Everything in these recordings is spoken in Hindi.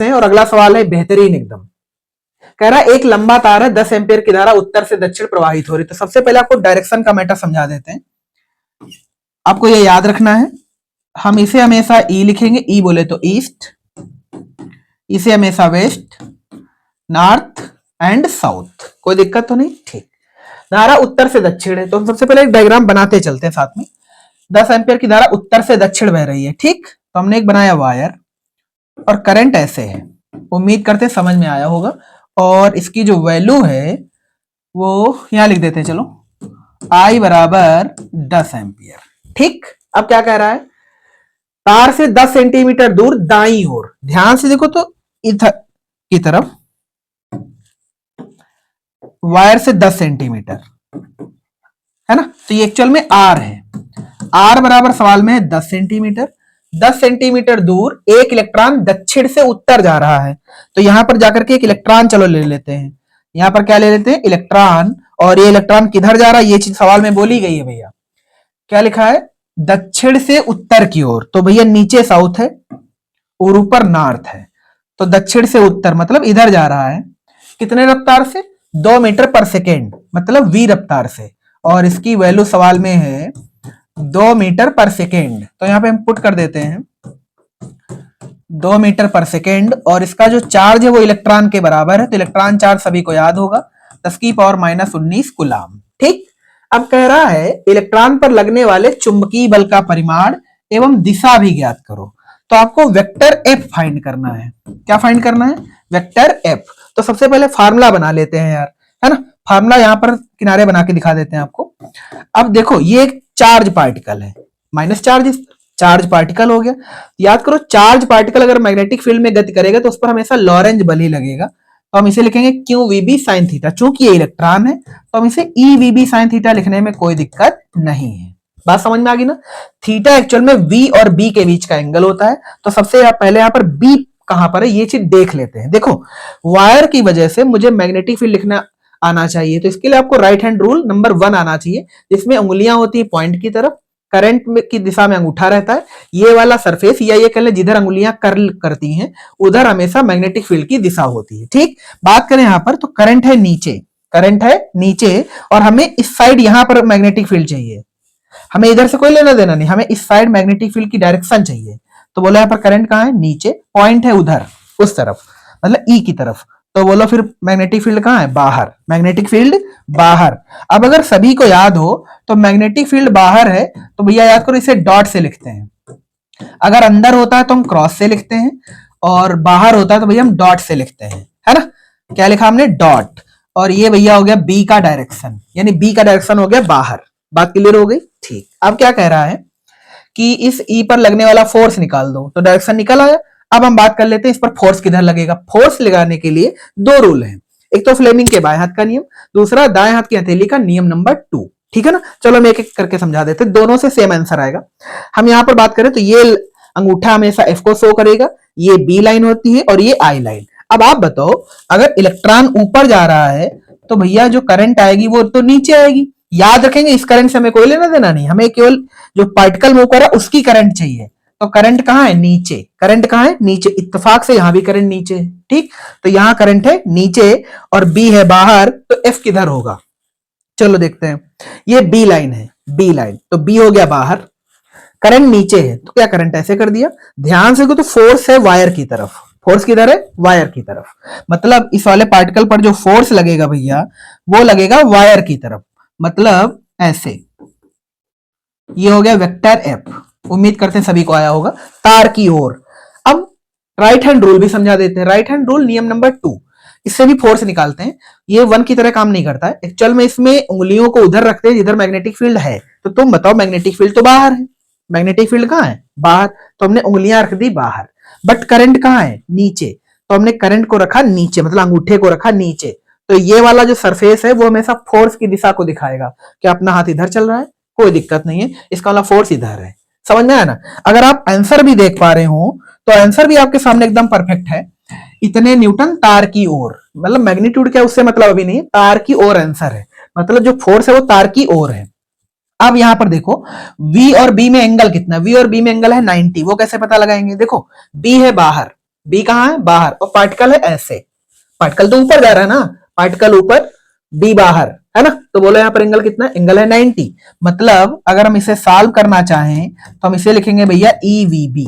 हैं और अगला सवाल है बेहतरीन एकदम। कह रहा है एक लंबा तार है, 10 एम्पीयर की धारा उत्तर से दक्षिण प्रवाहित हो रही। तो सबसे पहले आपको डायरेक्शन का मैटर समझा देते हैं। आपको ये याद रखना है, हम इसे हमेशा ई लिखेंगे, ई बोले तो ईस्ट, इसे हमेशा वेस्ट, नॉर्थ एंड साउथ। कोई दिक्कत तो नहीं, ठीक। धारा उत्तर से दक्षिण है, तो हम सबसे पहले एक डायग्राम बनाते चलते हैं साथ में। 10 एम्पीयर की धारा उत्तर से दक्षिण बह रही है, ठीक। तो हमने एक बनाया वायर और करंट ऐसे है, उम्मीद करते समझ में आया होगा। और इसकी जो वैल्यू है वो यहां लिख देते हैं, चलो, I बराबर 10 एम्पियर, ठीक। अब क्या कह रहा है, तार से 10 सेंटीमीटर दूर दाईं ओर, ध्यान से देखो तो इधर की तरफ, वायर से 10 सेंटीमीटर है ना, तो ये एक्चुअल में R है। R बराबर सवाल में है 10 सेंटीमीटर। 10 सेंटीमीटर दूर एक इलेक्ट्रॉन दक्षिण से उत्तर जा रहा है, तो यहां पर जाकर के एक इलेक्ट्रॉन चलो ले लेते हैं। यहां पर क्या ले लेते हैं, इलेक्ट्रॉन। और ये इलेक्ट्रॉन किधर जा रहा है, ये चीज सवाल में बोली गई है भैया। क्या लिखा है, दक्षिण से उत्तर की ओर, तो भैया नीचे साउथ है और ऊपर नॉर्थ है, तो दक्षिण से उत्तर मतलब इधर जा रहा है। कितने रफ्तार से, 2 मीटर पर सेकेंड, मतलब v रफ्तार से। और इसकी वैल्यू सवाल में है 2 मीटर पर सेकेंड, तो यहां पे हम पुट कर देते हैं 2 मीटर पर सेकेंड। और इसका जो चार्ज है वो इलेक्ट्रॉन के बराबर है, तो इलेक्ट्रॉन चार्ज सभी को याद होगा, 10 की पावर -19 कूलम, ठीक। अब कह रहा है इलेक्ट्रॉन पर लगने वाले चुंबकीय बल का परिमाण एवं दिशा भी ज्ञात करो। तो आपको वेक्टर एफ फाइंड करना है। क्या फाइंड करना है, वेक्टर एफ। तो सबसे पहले फार्मूला बना लेते हैं यार, है ना। फार्मूला यहां पर किनारे बना के दिखा देते हैं आपको। अब देखो ये एक चार्ज पार्टिकल है, माइनस चार्ज पार्टिकल हो गया। याद करो, चार्ज पार्टिकल अगर मैग्नेटिक फील्ड में गति करेगा तो उस पर हमेशा लॉरेंज बल ही लगेगा। तो हम इसे लिखेंगे क्यू वीबी साइन थीटा। चूंकि ये इलेक्ट्रॉन है तो हम इसे ई वीबी साइन थीटा लिखने में कोई दिक्कत नहीं है। बात समझ में आ गई ना। थीटा एक्चुअल में वी और बी के बीच का एंगल होता है। तो सबसे पहले यहां पर बी कहां पर है ये चीज देख लेते हैं। देखो वायर की वजह से मुझे मैग्नेटिक फील्ड लिखना आना चाहिए, तो इसके लिए आपको राइट हैंड रूल नंबर 1 आना चाहिए, जिसमें उंगलियां होती है पॉइंट की तरफ, करंट की दिशा में अंगूठा रहता है। ये वाला सरफेस या ये कह ले जिधर अंगुलियां कर्ल करती हैं उधर हमेशा मैग्नेटिक फील्ड की दिशा होती है, ठीक। बात करें यहां पर, तो करंट है नीचे, करंट है नीचे, और हमें इस साइड यहां पर मैग्नेटिक फील्ड चाहिए। हमें इधर से कोई लेना देना नहीं, हमें इस साइड मैग्नेटिक फील्ड की डायरेक्शन चाहिए। तो बोला यहाँ पर करंट कहाँ है, नीचे, पॉइंट है उधर उस तरफ, मतलब ई की तरफ। तो बोलो फिर मैग्नेटिक फील्ड कहाँ है, बाहर, मैग्नेटिक फील्ड बाहर। अब अगर सभी को याद हो तो मैग्नेटिक फील्ड बाहर है, तो भैया याद करो इसे डॉट से लिखते हैं। अगर अंदर होता है तो हम क्रॉस से लिखते हैं, और बाहर होता है तो भैया हम डॉट से लिखते हैं, है ना। क्या लिखा हमने, डॉट। और ये भैया हो गया बी का डायरेक्शन, यानी बी का डायरेक्शन हो गया बाहर। बात क्लियर हो गई, ठीक। अब क्या कह रहा है कि इस ई पर लगने वाला फोर्स निकाल दो, तो डायरेक्शन निकल आया। अब हम बात कर लेते हैं इस पर फोर्स किधर लगेगा। फोर्स लगाने के लिए 2 रूल हैं, एक तो फ्लेमिंग के बाएं हाथ का नियम, दूसरा दाएं हाथ की हथेली का नियम नंबर 2, ठीक है ना। चलो हम एक एक करके समझा देते हैं, दोनों से सेम आंसर आएगा। हम यहां पर बात करें तो ये अंगूठा हमेशा एफ को शो करेगा, ये बी लाइन होती है और ये आई लाइन। अब आप बताओ, अगर इलेक्ट्रॉन ऊपर जा रहा है तो भैया जो करंट आएगी वो तो नीचे आएगी। याद रखेंगे इस करंट से हमें कोई लेना देना नहीं, हमें केवल जो पार्टिकल मूव कर रहा है उसकी करंट चाहिए। तो करंट कहां है, नीचे, करंट कहां है, नीचे। इत्तेफाक से यहां भी करंट नीचे है, ठीक। तो यहां करंट है नीचे और बी है बाहर, तो एफ किधर होगा, चलो देखते हैं। ये बी लाइन है, बी लाइन, तो बी हो गया बाहर, करंट नीचे है, तो क्या करंट ऐसे कर दिया। ध्यान से तो फोर्स है वायर की तरफ, फोर्स किधर है, वायर की तरफ। मतलब इस वाले पार्टिकल पर जो फोर्स लगेगा भैया वो लगेगा वायर की तरफ, मतलब ऐसे। ये हो गया वेक्टर एफ। उम्मीद करते हैं सभी को आया होगा, तार की ओर। अब राइट हैंड रूल भी समझा देते हैं। राइट हैंड रूल नियम नंबर 2, इससे भी फोर्स निकालते हैं। ये 1 की तरह काम नहीं करता है एक्चुअल में, इसमें उंगलियों को उधर रखते हैं जिधर मैग्नेटिक फील्ड है। तो तुम बताओ, मैग्नेटिक फील्ड तो बाहर है, मैग्नेटिक फील्ड कहां है, बाहर, तो हमने उंगलियां रख दी बाहर। बट करंट कहां है, नीचे, तो हमने करंट को रखा नीचे, मतलब अंगूठे को रखा नीचे। तो ये वाला जो सरफेस है वो हमेशा फोर्स की दिशा को दिखाएगा। क्या अपना हाथ इधर चल रहा है, कोई दिक्कत नहीं है, इसका वाला फोर्स इधर है। समझ में आया ना। अगर आप आंसर भी देख पा रहे हो तो आंसर भी आपके सामने एकदम परफेक्ट है। इतने न्यूटन तार की ओर, मतलब मैग्नीट्यूड क्या उससे मतलब अभी नहीं, तार की ओर आंसर है, मतलब जो फोर्स है वो तार की ओर है। अब यहां पर देखो V और B में एंगल कितना, V और B में एंगल है 90, वो कैसे पता लगाएंगे। देखो B है बाहर, बी कहाँ है, बाहर, और पार्टिकल है ऐसे, पार्टिकल तो ऊपर जा रहा है ना, पार्टिकल ऊपर, बी बाहर, है ना। तो बोलो यहाँ पर एंगल कितना है, एंगल है 90। मतलब अगर हम इसे सॉल्व करना चाहें तो हम इसे लिखेंगे भैया EVB।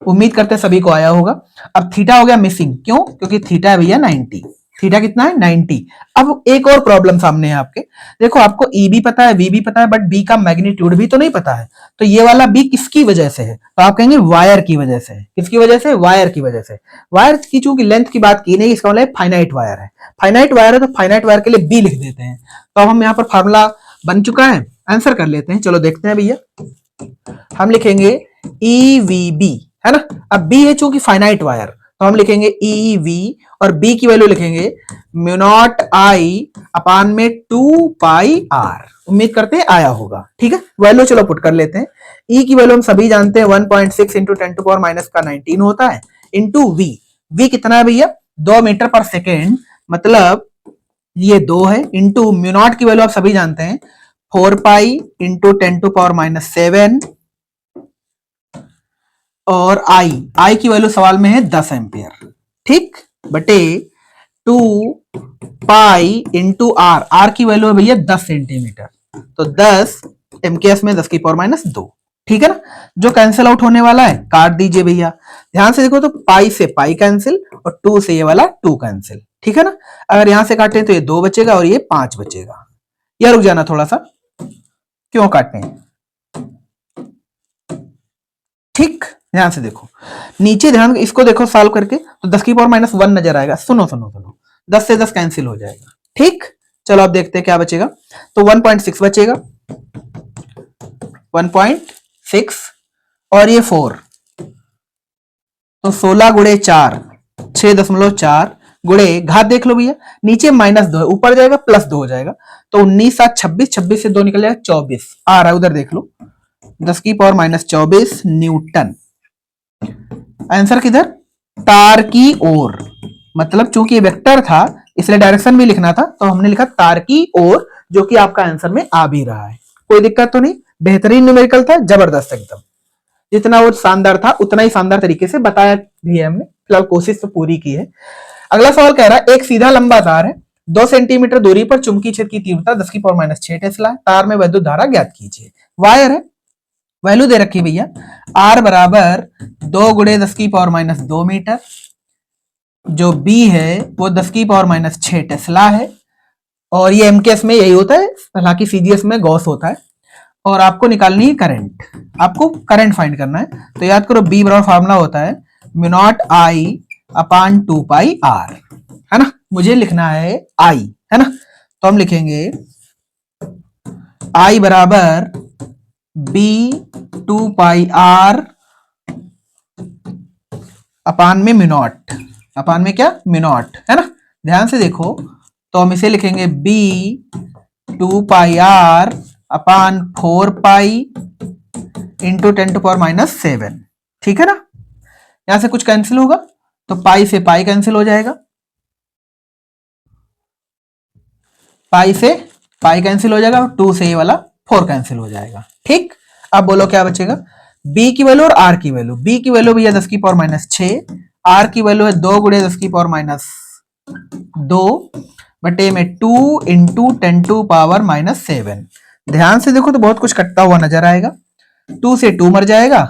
उम्मीद करते हैं सभी को आया होगा। अब थीटा हो गया मिसिंग, क्यों, क्योंकि थीटा है भैया 90। थीटा कितना है, 90। अब एक और प्रॉब्लम सामने है आपके, देखो आपको EB पता है, VB पता है, बट B का मैग्नीट्यूड भी तो नहीं पता है। तो ये वाला B किसकी वजह से है, तो आप कहेंगे वायर की वजह से। किसकी वजह से, वायर की वजह से। वायर की चूंकि लेंथ की बात की नहीं, इसका मतलब फाइनाइट वायर है। फाइनाइट वायर है तो फाइनाइट वायर के लिए B लिख देते हैं। तो अब हम यहाँ पर फार्मूला बन चुका है, आंसर कर लेते हैं। चलो देखते हैं भैया, हम लिखेंगे EVB, है ना। अब B है चूंकि फाइनाइट वायर, तो हम लिखेंगे EV, और B की वैल्यू लिखेंगे म्यू नॉट I अपान में 2 पाई R। उम्मीद करते हैं आया होगा, ठीक है। वैल्यू चलो पुट कर लेते हैं। E की वैल्यू हम सभी जानते हैं 1.6 इंटू 10 टू पावर माइनस का 19 होता है, इंटू V कितना है भैया, 2 मीटर पर सेकेंड, मतलब ये 2 है, इंटू म्यू नॉट की वैल्यू आप सभी जानते हैं 4 pi into 10 to power minus 7, और आई की वैल्यू सवाल में है 10 एम्पियर, ठीक, बटे 2 पाई इंटू आर की वैल्यू है भैया 10 सेंटीमीटर, तो 10 MKS में 10 की पावर माइनस 2, ठीक है ना। जो कैंसिल आउट होने वाला है काट दीजिए भैया, ध्यान से देखो, तो पाई से पाई कैंसिल और 2 से ये वाला 2 कैंसिल, ठीक है ना। अगर यहां से काटें तो ये 2 बचेगा और ये 5 बचेगा। या रुक जाना थोड़ा सा, क्यों काटते हैं, ठीक, ध्यान से देखो नीचे, ध्यान इसको देखो सॉल्व करके, तो 10 की पावर माइनस 1 नजर आएगा। सुनो सुनो सुनो, 10 से 10 कैंसिल हो जाएगा, ठीक। चलो अब देखते हैं क्या बचेगा, तो 1.6 बचेगा, 1.6, और ये 4, तो 16 गुणे 4, 6.4 गुणे घात देख लो भैया, नीचे -2 है, ऊपर जाएगा +2 हो जाएगा, तो 19 7 26, 26 से 2 निकल जाएगा 24 आ रहा है, उधर देख लो 10 की पावर माइनस 24 न्यूटन। आंसर किधर, तार की ओर, मतलब चूंकि ये वेक्टर था इसलिए डायरेक्शन भी लिखना था, तो हमने लिखा तार की ओर, जो कि आपका आंसर में आ भी रहा है। कोई दिक्कत तो नहीं, बेहतरीन न्यूमेरिकल था, जबरदस्त एकदम। जितना वो शानदार था उतना ही शानदार तरीके से बताया भी है हमने, फिलहाल कोशिश तो पूरी की है। अगला सवाल कह रहा है, एक सीधा लंबा तार है, 2 सेंटीमीटर दूरी पर चुंबकीय क्षेत्र की तीव्रता 10 की पावर माइनस 6 टेस्ला है, तार में विद्युत धारा ज्ञात कीजिए। वायर है, वैल्यू दे रखी भैया, R बराबर 2 गुणे 10 की पावर माइनस 2 मीटर, जो B है वो 10 की पावर माइनस 6 टेस्ला है, और ये MKS में यही होता है, हालांकि CGS में गॉस होता है। और आपको निकालनी है करंट, आपको करंट फाइंड करना है, तो याद करो B बराबर फार्मूला होता है mu not I upon 2 pi R, है ना। मुझे लिखना है I, है ना, तो हम लिखेंगे I बराबर B 2 पाई R अपान में म्यू नॉट, अपान में क्या, म्यू नॉट, है ना। ध्यान से देखो, तो हम इसे लिखेंगे B 2 pi R upon 4 pi into 10 to power minus 7, ठीक है ना। यहां से कुछ कैंसिल होगा तो पाई से पाई कैंसिल हो जाएगा, पाई से पाई कैंसिल हो जाएगा, 2 से ये वाला 4 कैंसिल हो जाएगा, ठीक। अब बोलो क्या बचेगा, B की वैल्यू और R की वैल्यू। B की वैल्यू भैया 10 की पावर माइनस 6, R की वैल्यू है 2 गुणे 10 की पावर माइनस 2 बटे में 2 इंटू 10 टू पावर माइनस 7। ध्यान से देखो तो बहुत कुछ कटता हुआ नजर आएगा, 2 से 2 मर जाएगा,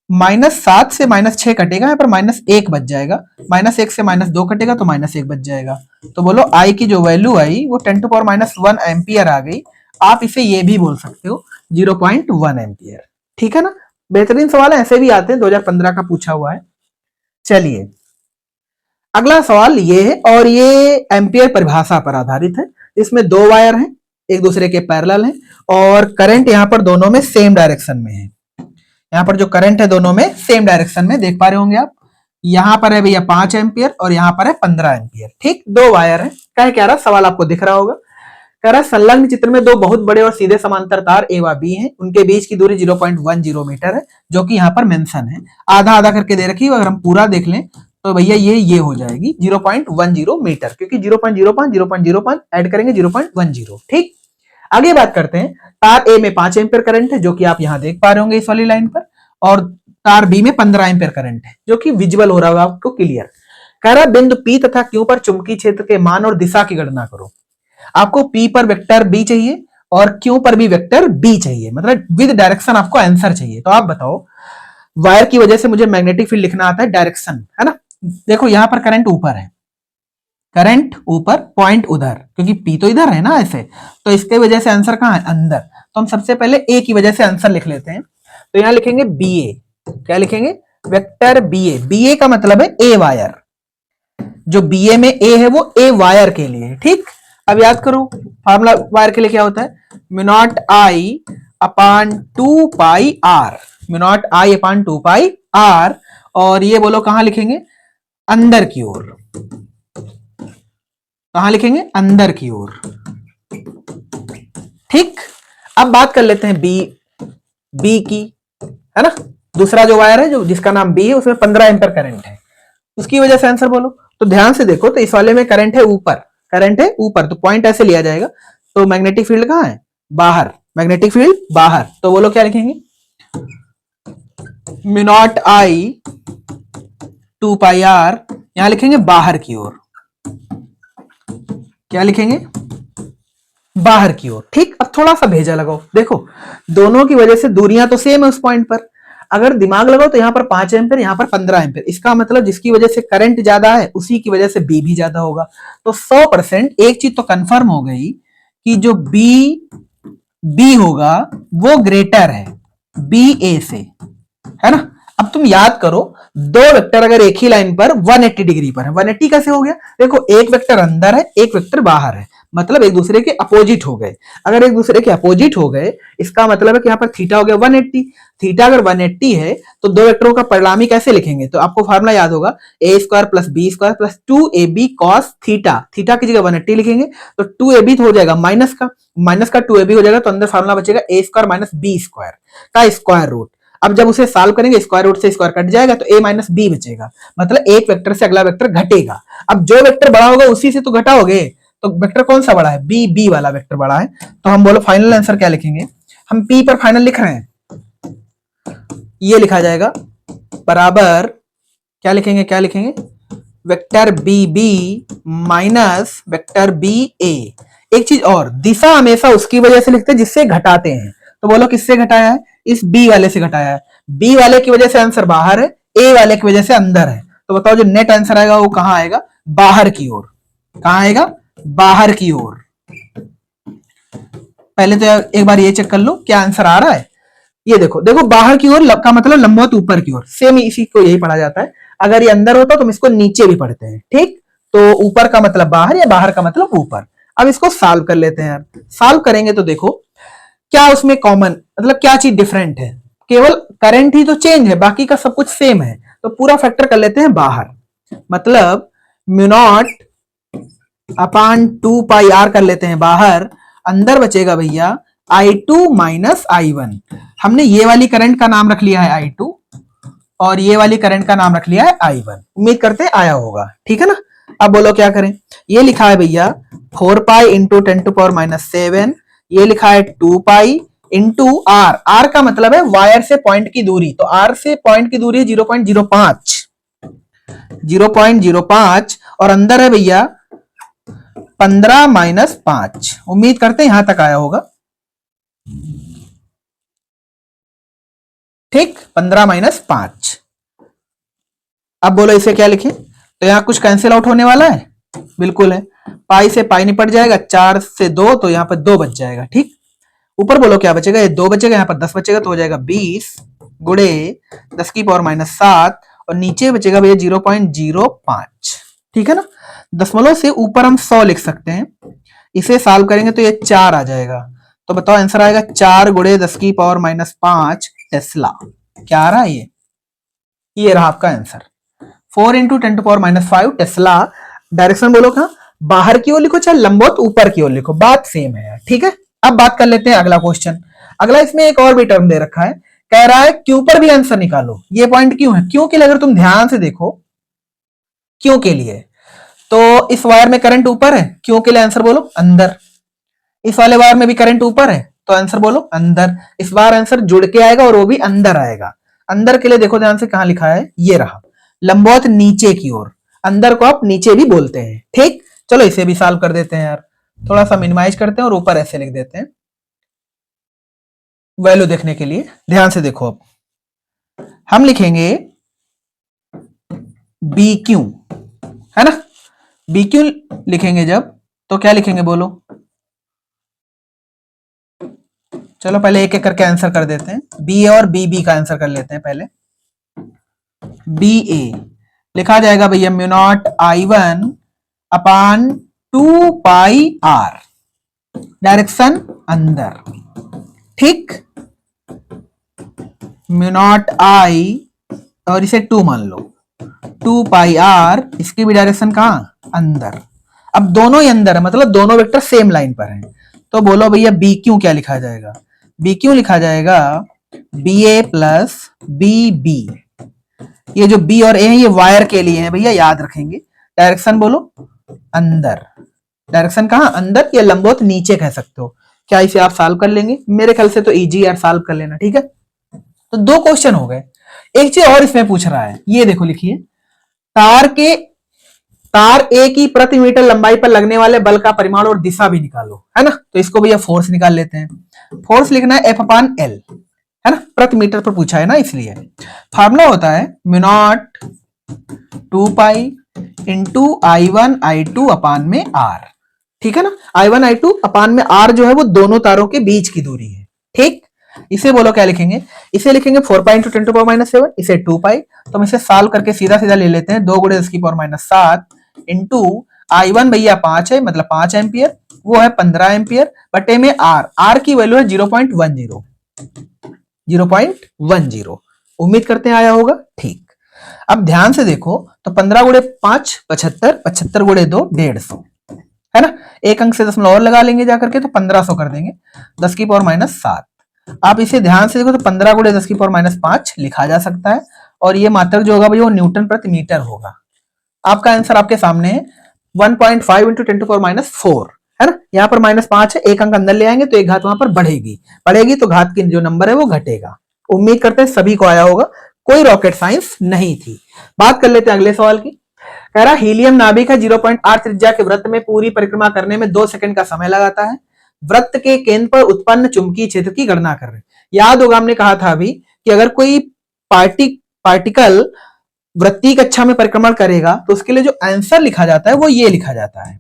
-7 से -6 कटेगा, यहाँ पर -1 बच जाएगा, -1 से -2 कटेगा तो -1 बच जाएगा। तो बोलो I की जो वैल्यू आई वो 10 टू पावर माइनस 1 एम्पियर आ गई। आप इसे ये भी बोल सकते हो 0.1 एम्पियर, ठीक है ना। बेहतरीन सवाल है, ऐसे भी आते हैं, 2015 का पूछा हुआ है। चलिए अगला सवाल ये है, और ये एम्पियर परिभाषा पर आधारित है। इसमें 2 वायर हैं, एक दूसरे के पैरेलल हैं, और करंट यहाँ पर दोनों में सेम डायरेक्शन में है। यहाँ पर जो करंट है दोनों में सेम डायरेक्शन में, देख पा रहे होंगे आप। यहाँ पर है भैया 5 एम्पियर और यहाँ पर है 15 एम्पियर, ठीक। 2 वायर है, क्या रहा सवाल आपको दिख रहा होगा, कह रहा संलग्न चित्र में 2 बहुत बड़े और सीधे समांतर तार A व B हैं, उनके बीच की दूरी 0.10 मीटर है, जो कि यहाँ पर मेंशन है। आधा आधा करके दे रखी है, अगर हम पूरा देख लें तो भैया ये हो जाएगी 0.10 मीटर, क्योंकि 0.05 0.05 ऐड करेंगे 0.10, ठीक। आगे बात करते हैं, तार A में 5 एम्पियर करंट है, जो कि आप यहाँ देख पा रहे होंगे इस वाली लाइन पर, और तार बी में 15 एम्पीयर करंट है, जो कि विजुअल हो रहा होगा आपको क्लियर। कह रहा है बिंदु पी तथा क्यू पर चुंबकीय क्षेत्र के मान और दिशा की गणना करो। आपको पी पर वेक्टर बी चाहिए और क्यू पर भी वेक्टर बी चाहिए, मतलब विद डायरेक्शन आपको आंसर चाहिए। तो आप बताओ, वायर की वजह से मुझे मैग्नेटिक फील्ड लिखना आता है, डायरेक्शन है ना। देखो यहां पर करंट ऊपर है, करंट ऊपर, पॉइंट उधर, क्योंकि पी तो इधर है ना ऐसे, तो इसके वजह से आंसर कहां है, अंदर। तो हम सबसे पहले ए की वजह से आंसर लिख लेते हैं। तो यहां लिखेंगे बी ए, क्या लिखेंगे, वेक्टर बी ए। बी ए का मतलब है ए वायर, जो बी ए में ए है वो ए वायर के लिए, ठीक। अब याद करो फार्मूला वायर के लिए क्या होता है, mu naught I upon 2 pi R, mu naught I upon 2 pi R. और ये बोलो कहां लिखेंगे, अंदर की ओर, कहां लिखेंगे, अंदर की ओर, ठीक। अब बात कर लेते हैं बी की, है ना। दूसरा जो वायर है जो जिसका नाम बी है उसमें 15 एम्पीयर करंट है, उसकी वजह से आंसर बोलो। तो ध्यान से देखो, तो इस वाले में करंट है ऊपर, करंट है ऊपर, तो पॉइंट ऐसे लिया जाएगा। तो मैग्नेटिक फील्ड कहां है, बाहर, मैग्नेटिक फील्ड बाहर। तो बोलो क्या लिखेंगे, mu naught I 2 pi R, यहां लिखेंगे बाहर की ओर, क्या लिखेंगे, बाहर की ओर, ठीक। अब थोड़ा सा भेजा लगाओ, देखो दोनों की वजह से दूरियां तो सेम है उस पॉइंट पर। अगर दिमाग लगाओ तो यहां पर 5 एम्पीयर, यहां पर 15 एम्पीयर, इसका मतलब जिसकी वजह से करंट ज्यादा है उसी की वजह से बी भी ज्यादा होगा। तो 100% एक चीज तो कंफर्म हो गई कि जो बी होगा वो ग्रेटर है बी ए से, है ना। अब तुम याद करो, दो वेक्टर अगर एक ही लाइन पर 180 डिग्री पर है, 180 कैसे हो गया, देखो एक वेक्टर अंदर है एक वेक्टर बाहर है, मतलब एक दूसरे के अपोजिट हो गए। अगर एक दूसरे के अपोजिट हो गए इसका मतलब है कि यहाँ पर थीटा हो गया 180। थीटा अगर 180 है तो दो वेक्टरों का परिणामी कैसे लिखेंगे, तो आपको फार्मूला याद होगा, A square plus B square plus 2ab cos theta. Theta की जगह 180 लिखेंगे तो 2ab तो हो जाएगा माइनस का 2ab हो जाएगा, तो अंदर फार्मूला बचेगा ए स्क्वायर माइनस बी स्क्वायर का स्क्वायर रूट। अब जब उसे सॉल्व करेंगे स्क्वायर रूट से स्क्वायर कट जाएगा तो a माइनस बी बचेगा, मतलब एक वेक्टर से अगला वेक्टर घटेगा। अब जो वेक्टर बड़ा होगा उसी से तो घटाओगे, तो वेक्टर कौन सा बड़ा है, बी वाला वेक्टर बड़ा है। तो हम बोलो फाइनल आंसर क्या लिखेंगे, हम पी पर फाइनल लिख रहे हैं, ये लिखा जाएगा बराबर, क्या लिखेंगे vector B B minus vector B A. एक चीज और, दिशा हमेशा उसकी वजह से लिखते हैं जिससे घटाते हैं। तो बोलो किससे घटाया है, इस बी वाले से घटाया है। बी वाले की वजह से आंसर बाहर है, ए वाले की वजह से अंदर है। तो बताओ जो नेट आंसर आएगा वो कहां आएगा, बाहर की ओर। कहां आएगा, बाहर की ओर। पहले तो एक बार ये चेक कर लो क्या आंसर आ रहा है। ये देखो बाहर की ओर का मतलब लंबवत ऊपर की ओर, सेम इसी को यही पढ़ा जाता है। अगर ये अंदर होता तो हम इसको नीचे भी पढ़ते हैं, ठीक। तो ऊपर का मतलब बाहर या बाहर का मतलब ऊपर। अब इसको सॉल्व कर लेते हैं यार। सॉल्व करेंगे तो देखो क्या उसमें कॉमन, मतलब क्या चीज डिफरेंट है, केवल करंट ही तो चेंज है, बाकी का सब कुछ सेम है। तो पूरा फैक्टर कर लेते हैं बाहर, मतलब mu naught upon 2 pi R कर लेते हैं बाहर। अंदर बचेगा भैया I2 माइनस I1। हमने ये वाली करंट का नाम रख लिया है I2 और ये वाली करंट का नाम रख लिया है I1। उम्मीद करते हैं आया होगा, ठीक है ना। अब बोलो क्या करें, ये लिखा है भैया 4 pi into 10 to power minus 7, ये लिखा है 2 पाई इंटू आर। आर का मतलब है वायर से पॉइंट की दूरी, तो आर से पॉइंट की दूरी है 0.05 और अंदर है भैया 15 माइनस 5। उम्मीद करते हैं यहां तक आया होगा, ठीक। 15 माइनस 5। अब बोलो इसे क्या लिखें, तो यहां कुछ कैंसिल आउट होने वाला है, बिल्कुल है। पाई से पाई निपट जाएगा, 4 से 2 तो यहां पर 2 बच जाएगा, ठीक। ऊपर बोलो क्या बचेगा, ये 2 बचेगा, यहां पर 10 बचेगा तो हो जाएगा 20 गुणे 10 की पावर माइनस 7 और नीचे बचेगा भैया 0.05, ठीक है ना। दशमलव से ऊपर हम 100 लिख सकते हैं। इसे सॉल्व करेंगे तो ये 4 आ जाएगा। तो बताओ आंसर आएगा 4 गुणे 10 की पावर माइनस 5 टेस्ला। क्या आ रहा है ये रहा आपका answer, 4 into 10 to power minus 5 tesla. Direction बोलो कहां, बाहर की ओर लिखो चाहे लंबवत ऊपर की ओर लिखो, बात सेम है, ठीक है। अब बात कर लेते हैं अगला क्वेश्चन। अगला इसमें एक और भी टर्म दे रखा है, कह रहा है क्यू पर भी आंसर निकालो। ये पॉइंट क्यों है, क्यों के लिए अगर तुम ध्यान से देखो, क्यों के लिए, तो इस वायर में करंट ऊपर है, क्यों के लिए आंसर बोलो अंदर। इस वाले वायर में भी करंट ऊपर है तो आंसर बोलो अंदर। इस बार आंसर जुड़ के आएगा और वो भी अंदर आएगा। अंदर के लिए देखो ध्यान से कहां लिखा है, ये रहा लंबवत नीचे की ओर, अंदर को आप नीचे भी बोलते हैं। ठीक, चलो इसे भी सॉल्व कर देते हैं यार, थोड़ा सा मिनिमाइज करते हैं और ऊपर ऐसे लिख देते हैं वैल्यू देखने के लिए। ध्यान से देखो, अब हम लिखेंगे बी क्यू, है ना, बी क्यू लिखेंगे जब, तो क्या लिखेंगे बोलो, चलो पहले एक एक करके आंसर कर देते हैं, बी ए और बी बी का आंसर कर लेते हैं पहले। बी ए लिखा जाएगा भैया mu naught I one upon 2 pi R, direction अंदर। ठीक, म्यू नॉट आई और इसे 2 मान लो, 2 पाई आर, इसकी भी डायरेक्शन कहां, अंदर। अब दोनों ही अंदर है, मतलब दोनों वेक्टर सेम लाइन पर हैं, तो बोलो भैया बी क्यू क्या लिखा जाएगा, बी क्यू लिखा जाएगा बी ए प्लस बी बी। ये जो बी और ए है ये वायर के लिए है भैया, याद रखेंगे। डायरेक्शन बोलो अंदर, डायरेक्शन कहां, अंदर, या लंबवत नीचे कह सकते हो। क्या इसे आप सॉल्व कर लेंगे, मेरे ख्याल से तो इजी यार, सॉल्व कर लेना। ठीक है, तो 2 क्वेश्चन हो गए। एक चीज और इसमें पूछ रहा है, ये देखो लिखिए, तार ए की प्रति मीटर लंबाई पर लगने वाले बल का परिमाण और दिशा भी निकालो, है ना। तो इसको भैया फोर्स निकाल लेते हैं। फोर्स लिखना है एफ अपान एल, है ना, प्रति मीटर पर पूछा है ना, इसलिए फार्मूला होता है mu not 2 pi into I1 I2 अपान में आर। ठीक है ना, I1 I2 अपान में आर जो है वो दोनों तारों के बीच की दूरी है। ठीक, इसे बोलो क्या लिखेंगे, इसे लिखेंगे 4 pi into 10 to power minus 7, इसे 2 पाई। तो हम इसे सॉल्व करके सीधा सीधा ले लेते हैं, 2 गुणे 10 की पावर माइनस 7 इंटू I1 भैया 5 है, मतलब 5 एम्पियर, वो है 15 एम्पियर, बटे में आर की वैल्यू है 0.10, 0.10। उम्मीद करते हैं आया होगा। ठीक, अब ध्यान से देखो, तो 15 गुणे 5 75, 75 गुणे 2 150, है ना, एक अंक से दशमलव और लगा लेंगे जाकर के, तो 1500 कर देंगे, 10 की पावर माइनस 7। आप इसे ध्यान से देखो तो 15 गुणे 10 की पावर माइनस 5 लिखा जा सकता है, और ये मात्रक जो होगा भैया वो न्यूटन प्रति मीटर होगा। आपका आंसर आपके सामने है 1.5 इंटू 10 टू पावर माइनस 4, है ना, यहाँ पर -5 है, एक अंक अंदर ले आएंगे तो एक घात वहां पर बढ़ेगी तो घात की जो नंबर है वो घटेगा। उम्मीद करते हैं सभी को आया होगा, कोई रॉकेट साइंस नहीं थी। बात कर लेते हैं अगले सवाल की। कह रहा हीलियम नाभिक है 0.8 त्रिज्या के वृत्त में पूरी परिक्रमा करने में 2 सेकंड का समय लगाता है, वृत्त के केंद्र पर उत्पन्न चुंबकीय क्षेत्र की गणना कर रहे हैं। याद होगा हमने कहा था अभी कि अगर कोई पार्टिकल वृत्तीय कक्षा में परिक्रमण करेगा तो उसके लिए जो आंसर लिखा जाता है वो ये लिखा जाता है,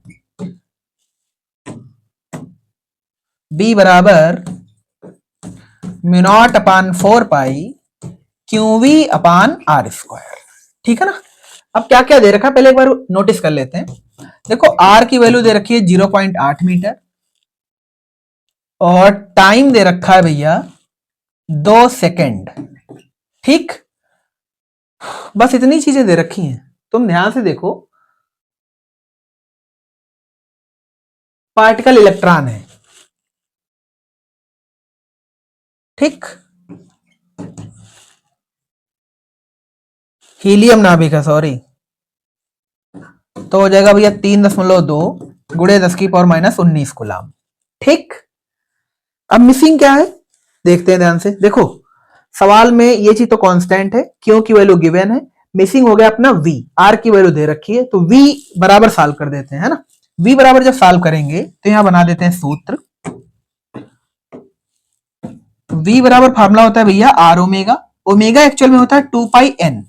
b बराबर mu naught upon 4 pi QV upon R square. ठीक है ना, अब क्या क्या दे रखा है पहले एक बार नोटिस कर लेते हैं। देखो r की वैल्यू दे रखी है 0.8 मीटर, और टाइम दे रखा है भैया 2 सेकेंड। ठीक, बस इतनी चीजें दे रखी हैं, तुम ध्यान से देखो, पार्टिकल इलेक्ट्रॉन है। ठीक, हीलियम नाभिक है, सॉरी, तो हो जाएगा भैया 3.2 गुणे 10 की पावर माइनस 19 कूलम। ठीक, अब मिसिंग क्या है देखते हैं ध्यान से। देखो सवाल में ये चीज तो कांस्टेंट है, क्यों की वैल्यू गिवन है, मिसिंग हो गया अपना v, r की वैल्यू दे रखी है, तो v बराबर सॉल्व कर देते हैं, है ना। v बराबर जब सॉल्व करेंगे तो यहां बना देते हैं सूत्र, v बराबर फार्मूला होता है भैया r ओमेगा, ओमेगा एक्चुअल में होता है 2 पाई n,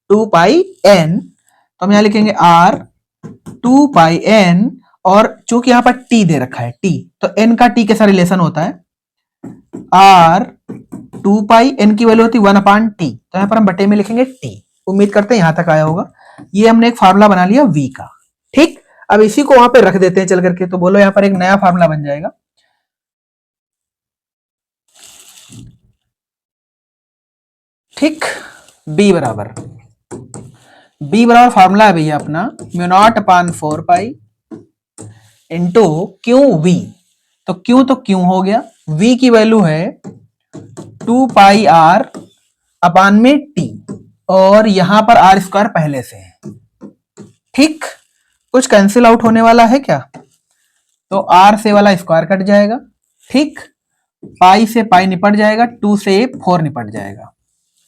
2 पाई n, तो हम यहां लिखेंगे r 2 पाई n, और चूंकि यहां पर t दे रखा है t, तो n का t के साथ रिलेशन होता है r 2 पाई n की वैल्यू होती है 1 अपान टी, तो यहां पर हम बटे में लिखेंगे t। उम्मीद करते हैं यहां तक आया होगा, ये हमने एक फार्मूला बना लिया v का। ठीक, अब इसी को वहां पे रख देते हैं चल करके, तो बोलो यहां पर एक नया फार्मूला बन जाएगा, ठीक, b बराबर फार्मूला है भैया अपना mu naught upon 4 pi into Q V, तो क्यू तो क्यू हो गया, v की वैल्यू है 2 पाई r अपान में t, और यहां पर r स्क्वायर पहले से है। ठीक, कुछ कैंसिल आउट होने वाला है क्या, तो r से वाला स्क्वायर कट जाएगा। ठीक, पाई से पाई निपट जाएगा, 2 से 4 निपट जाएगा।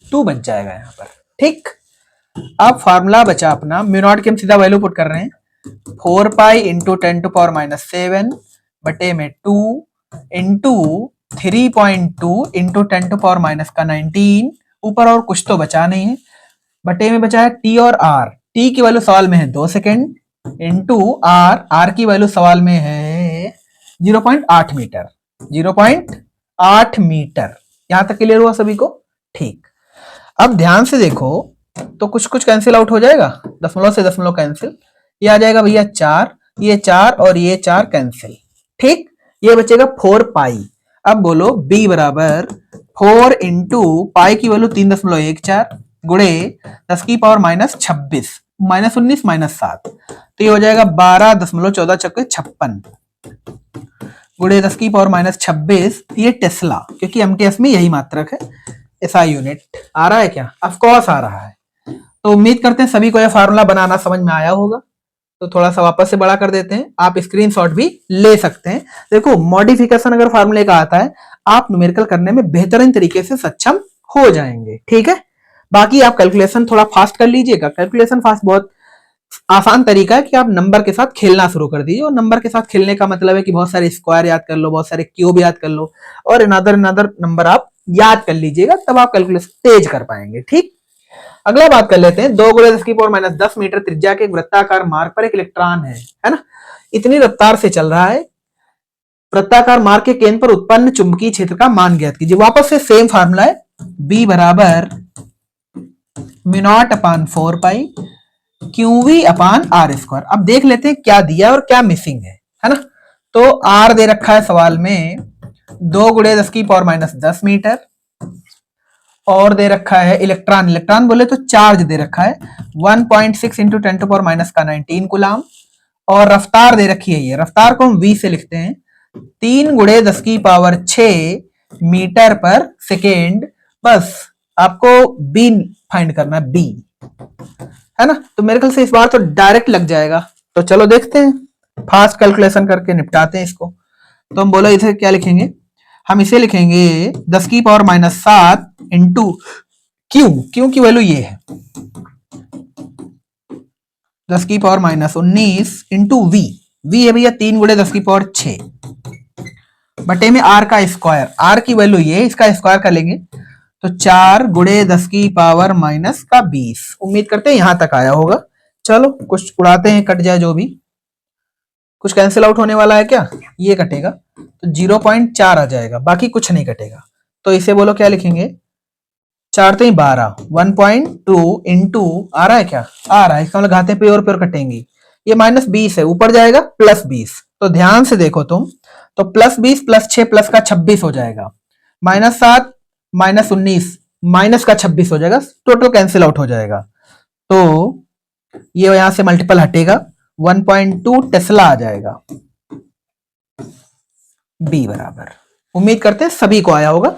2 बच जाएगा यहाँ पर। ठीक, अब फॉर्मूला बचा अपना म्यू नॉट की हम सीधा वैल्यू पुट कर रहे हैं 4 पाई इंटू 10⁻⁷ बटे में 2 इंटू 3.2 इंटू 10⁻⁻⁹ ऊपर और कुछ तो बचा नहीं है, बटे में बचा है टी और आर। टी की वैल्यू सवाल में है 2 सेकेंड इंटू आर की वैल्यू सवाल में है 0.8 मीटर। 0.8 मीटर, यहां तक क्लियर हुआ सभी को? ठीक, अब ध्यान से देखो तो कुछ कुछ कैंसिल आउट हो जाएगा, दशमलव से दशमलव कैंसिल, ये आ जाएगा भैया 4, ये 4 और ये 4 कैंसिल। ठीक, ये बचेगा 4 पाई। अब बोलो b बराबर 4 इंटू पाई की वैल्यू 3.14 गुणे 10⁻⁻26 -19 -7, तो ये हो जाएगा 12.14 गुणे 10⁻⁻26। ये टेस्ला, क्योंकि एमटीएस में यही मात्रक है। एसआई यूनिट आ रहा है क्या? ऑफ कोर्स आ रहा है। तो उम्मीद करते हैं सभी को यह फार्मूला बनाना समझ में आया होगा। तो थोड़ा सा वापस से बड़ा कर देते हैं, आप स्क्रीनशॉट भी ले सकते हैं। देखो मॉडिफिकेशन अगर फार्मूले का आता है, आप न्यूमेरिकल करने में बेहतरीन तरीके से सक्षम हो जाएंगे। ठीक है, बाकी आप कैलकुलेशन थोड़ा फास्ट कर लीजिएगा। कैलकुलेशन फास्ट बहुत आसान तरीका है कि आप नंबर के साथ खेलना शुरू कर दीजिए। और नंबर के साथ खेलने का मतलब है कि बहुत सारे स्क्वायर याद कर लो, बहुत सारे क्यूब याद कर लो, और अनदर नंबर आप याद कर लीजिएगा, तब आप कैलकुलेशन तेज कर पाएंगे। ठीक, अगला बात कर लेते हैं। 2 × 10⁻⁻10 मीटर त्रिज्या के एक वृत्ताकार मार्ग पर एक इलेक्ट्रॉन है ना, इतनी रफ्तार से चल रहा है। वृत्ताकार मार्ग के केंद्र पर उत्पन्न चुंबकीय क्षेत्र का मान ज्ञात कीजिए। वापस से सेम फार्मूला है, b बराबर μ0/4 पाई qv/r²। अब देख लेते हैं क्या दिया और क्या मिसिंग है ना। तो r दे रखा है सवाल में 2 × 10⁻10 मीटर, और दे रखा है इलेक्ट्रॉन बोले तो चार्ज दे रखा है 1.6 इंटू 10⁻⁻19 कूलाम, और रफ्तार दे रखी है। ये रफ्तार को हम v से लिखते हैं 3 × 10⁶ मीटर पर सेकेंड। बस आपको b फाइंड करना है, b है ना। तो मेरे ख्याल से इस बार तो डायरेक्ट लग जाएगा। तो चलो देखते हैं, फास्ट कैलकुलेशन करके निपटाते हैं इसको। तो हम बोलो इसे क्या लिखेंगे, हम इसे लिखेंगे 10⁻⁷ इंटू क्यू की वैल्यू ये है 10⁻⁻19 इंटू वी है भैया 3 × 10⁶ बटे में आर का स्क्वायर। आर की वैल्यू ये, इसका स्क्वायर कर लेंगे तो 4 × 10⁻⁻20। उम्मीद करते हैं यहां तक आया होगा। चलो कुछ उड़ाते हैं, कट जाए जो भी। कुछ कैंसिल आउट होने वाला है क्या? ये कटेगा तो 0.4 आ जाएगा, बाकी कुछ नहीं कटेगा। तो इसे बोलो क्या लिखेंगे, 4 3 12 1.2 इंटू आ रहा है क्या? आ रहा है, इसका मतलब घाते पे और पे और कटेंगी। ये -20 है, ऊपर जाएगा +20। तो ध्यान से देखो तुम, तो +20 +6 प्लस का 26 हो जाएगा, -7 -19 माइनस का 26 हो जाएगा, टोटल कैंसिल आउट हो जाएगा। तो ये यहां से मल्टीपल हटेगा, 1.2 टेस्ला आ जाएगा b बराबर। उम्मीद करते हैं सभी को आया होगा।